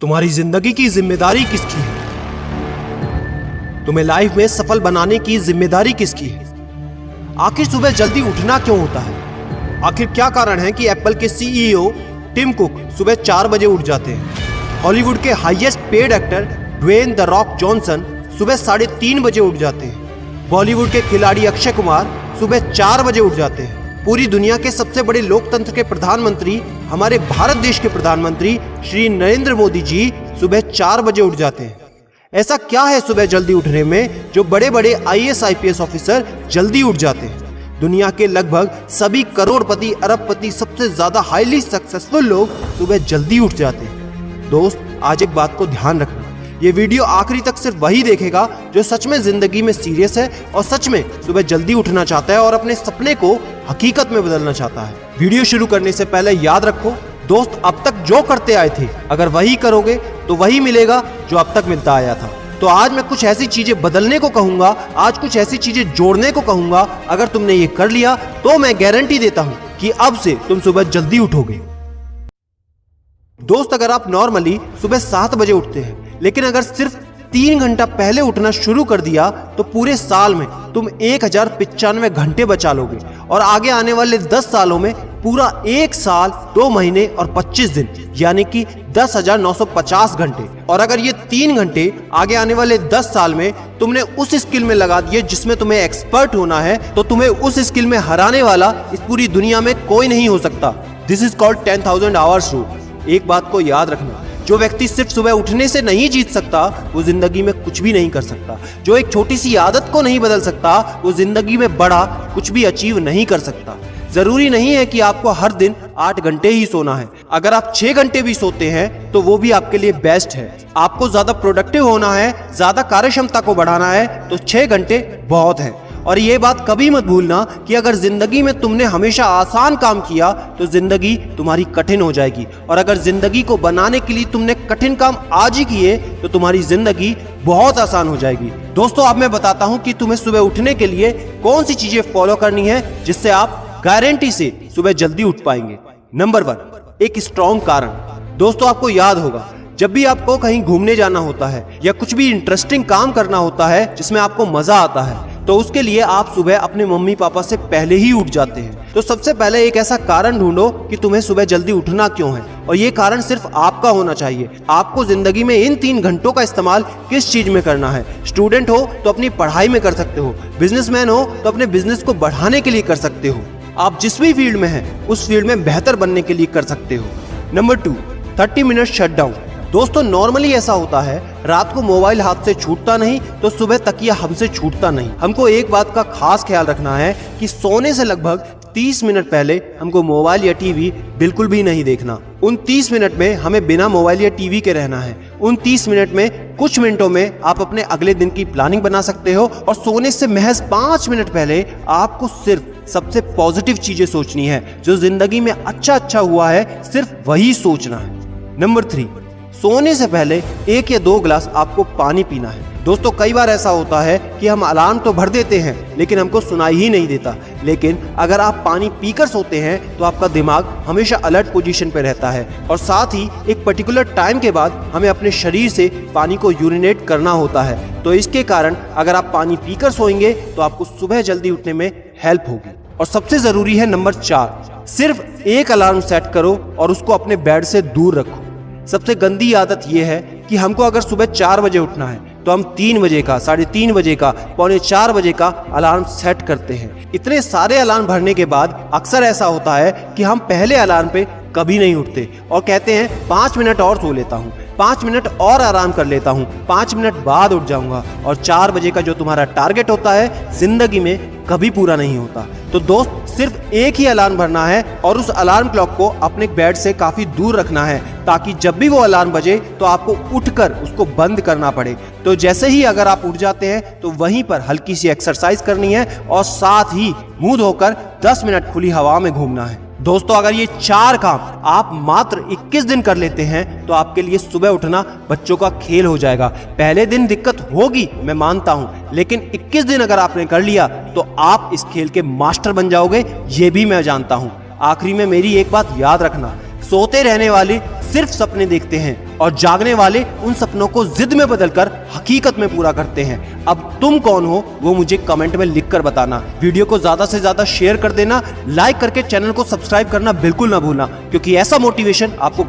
तुम्हारी जिंदगी की जिम्मेदारी किसकी है? तुम्हें लाइफ में सफल बनाने की जिम्मेदारी किसकी है? आखिर सुबह जल्दी उठना क्यों होता है? आखिर क्या कारण है कि एप्पल के सीईओ टिम कुक सुबह 4 बजे उठ जाते हैं? हॉलीवुड के highest paid actor Dwayne the Rock Johnson सुबह 3:30 बजे उठ जाते हैं। बॉलीवुड के खिलाड़ी अक्षय कुमार सुबह 4 बजे उठ जाते हैं। पूरी दुनिया के सबसे बड़े लोकतंत्र के प्रधानमंत्री, हमारे भारत देश के प्रधानमंत्री श्री नरेंद्र मोदी जी सुबह 4 बजे उठ जाते हैं। ऐसा क्या है सुबह जल्दी उठने में जो बड़े बड़े आईएएस आईपीएस ऑफिसर जल्दी उठ जाते हैं? दुनिया के लगभग सभी करोड़पति, अरबपति, सबसे ज्यादा हाईली सक्सेसफुल लोग सुबह जल्दी उठ जाते हैं। दोस्त, आज एक बात को ध्यान रखना, ये वीडियो आखिरी तक सिर्फ वही देखेगा जो सच में जिंदगी में सीरियस है और सच में सुबह जल्दी उठना चाहता है और अपने सपने को हकीकत में बदलना चाहता है। वीडियो शुरू करने से पहले याद रखो दोस्त, अब तक जो करते आए थे अगर वही करोगे तो वही मिलेगा जो अब तक मिलता आया था। तो आज मैं कुछ ऐसी चीजें बदलने को कहूंगा, आज कुछ ऐसी चीजें जोड़ने को कहूंगा। अगर तुमने ये कर लिया तो मैं गारंटी देता हूं कि अब से तुम सुबह जल्दी उठोगे। दोस्त, अगर आप नॉर्मली सुबह 7 बजे उठते हैं लेकिन अगर सिर्फ 3 घंटा पहले उठना शुरू कर दिया तो पूरे साल में तुम 1095 घंटे बचा लोगे और आगे आने वाले 10 सालों में पूरा 1 साल 2 महीने और 25 दिन यानी कि 10,950 घंटे। और अगर ये 3 घंटे आगे आने वाले 10 साल में तुमने उस स्किल में लगा दिए जिसमें तुम्हें एक्सपर्ट होना है तो तुम्हें उस स्किल में हराने वाला इस पूरी दुनिया में कोई नहीं हो सकता। This is called 10,000 hours rule. एक बात को याद रखना, जो व्यक्ति सिर्फ सुबह उठने से नहीं जीत सकता वो जिंदगी में कुछ भी नहीं कर सकता। जो एक छोटी सी आदत को नहीं बदल सकता वो जिंदगी में बड़ा कुछ भी अचीव नहीं कर सकता। जरूरी नहीं है कि आपको हर दिन 8 घंटे ही सोना है। अगर आप 6 घंटे भी सोते हैं तो वो भी आपके लिए बेस्ट है। आपको ज्यादा प्रोडक्टिव होना है, ज्यादा कार्यक्षमता को बढ़ाना है तो 6 घंटे बहुत है। और ये बात कभी मत भूलना कि अगर जिंदगी में तुमने हमेशा आसान काम किया तो जिंदगी तुम्हारी कठिन हो जाएगी और अगर जिंदगी को बनाने के लिए तुमने कठिन काम आज ही किए तो तुम्हारी जिंदगी बहुत आसान हो जाएगी। दोस्तों, अब मैं बताता हूं कि तुम्हें सुबह उठने के लिए कौन सी चीजें फॉलो करनी है जिससे आप गारंटी से सुबह जल्दी उठ पाएंगे। नंबर 1, एक स्ट्रॉन्ग कारण। दोस्तों, आपको याद होगा जब भी आपको कहीं घूमने जाना होता है या कुछ भी इंटरेस्टिंग काम करना होता है जिसमें आपको मजा आता है तो उसके लिए आप सुबह अपने मम्मी पापा से पहले ही उठ जाते हैं। तो सबसे पहले एक ऐसा कारण ढूंढो कि तुम्हें सुबह जल्दी उठना क्यों है और ये कारण सिर्फ आपका होना चाहिए। आपको जिंदगी में इन 3 घंटों का इस्तेमाल किस चीज में करना है। स्टूडेंट हो तो अपनी पढ़ाई में कर सकते हो, बिजनेसमैन हो तो अपने बिजनेस को बढ़ाने के लिए कर सकते हो, आप जिस भी फील्ड में हैं उस फील्ड में बेहतर बनने के लिए कर सकते हो। Number 2, 30 minute shutdown. दोस्तों, नॉर्मली ऐसा होता है रात को मोबाइल हाथ से छूटता नहीं तो सुबह तकिया हमसे छूटता नहीं। हमको एक बात का खास ख्याल रखना है कि सोने से लगभग 30 मिनट पहले हमको मोबाइल या टीवी बिल्कुल भी नहीं देखना। उन 30 मिनट में हमें बिना मोबाइल या टीवी के रहना है। उन 30 मिनट में कुछ मिनटों में आप अपने अगले दिन की प्लानिंग बना सकते हो और सोने से महज 5 मिनट पहले आपको सिर्फ सबसे पॉजिटिव चीजें सोचनी है। जो जिंदगी में अच्छा हुआ है सिर्फ वही सोचना है। नंबर 3, सोने से पहले 1 या 2 गिलास आपको पानी पीना है। दोस्तों, कई बार ऐसा होता है कि हम अलार्म तो भर देते हैं लेकिन हमको सुनाई ही नहीं देता। लेकिन अगर आप पानी पीकर सोते हैं तो आपका दिमाग हमेशा अलर्ट पोजीशन पे रहता है और साथ ही एक पर्टिकुलर टाइम के बाद हमें अपने शरीर से पानी को यूरिनेट करना होता है। तो इसके कारण अगर आप पानी पीकर सोएंगे तो आपको सुबह जल्दी उठने में हेल्प होगी। और सबसे जरूरी है नंबर 4, सिर्फ एक अलार्म सेट करो और उसको अपने बेड से दूर रखो। सबसे गंदी आदत यह है कि हमको अगर सुबह 4 बजे उठना है तो हम 3 बजे का, 3:30 बजे का, 3:45 बजे का अलार्म सेट करते हैं। इतने सारे अलार्म भरने के बाद अक्सर ऐसा होता है कि हम पहले अलार्म पे कभी नहीं उठते और कहते हैं 5 मिनट और सो लेता हूँ, 5 मिनट और आराम कर लेता हूँ, 5 मिनट बाद उठ जाऊंगा। और 4 बजे का जो तुम्हारा टारगेट होता है जिंदगी में कभी पूरा नहीं होता। तो दोस्त, सिर्फ एक ही अलार्म भरना है और उस अलार्म क्लॉक को अपने बेड से काफी दूर रखना है ताकि जब भी वो अलार्म बजे तो आपको उठकर उसको बंद करना पड़े। तो जैसे ही अगर आप उठ जाते हैं तो वहीं पर हल्की सी एक्सरसाइज करनी है और साथ ही मुंह धोकर 10 मिनट खुली हवा में घूमना है। दोस्तों, अगर ये 4 काम आप मात्र 21 दिन कर लेते हैं तो आपके लिए सुबह उठना बच्चों का खेल हो जाएगा। पहले दिन दिक्कत होगी, मैं मानता हूं, लेकिन 21 दिन अगर आपने कर लिया तो आप इस खेल के मास्टर बन जाओगे, ये भी मैं जानता हूं। आखिरी में मेरी एक बात याद रखना, सोते रहने वाले सिर्फ सपने देखते हैं और जागने वाले उन सपनों को जिद में बदलकर हकीकत में पूरा करते हैं। अब तुम कौन हो वो मुझे कमेंट में लिखकर बताना। वीडियो को ज्यादा से ज्यादा शेयर कर देना, लाइक करके चैनल को सब्सक्राइब करना बिल्कुल ना भूलना, क्योंकि ऐसा मोटिवेशन आपको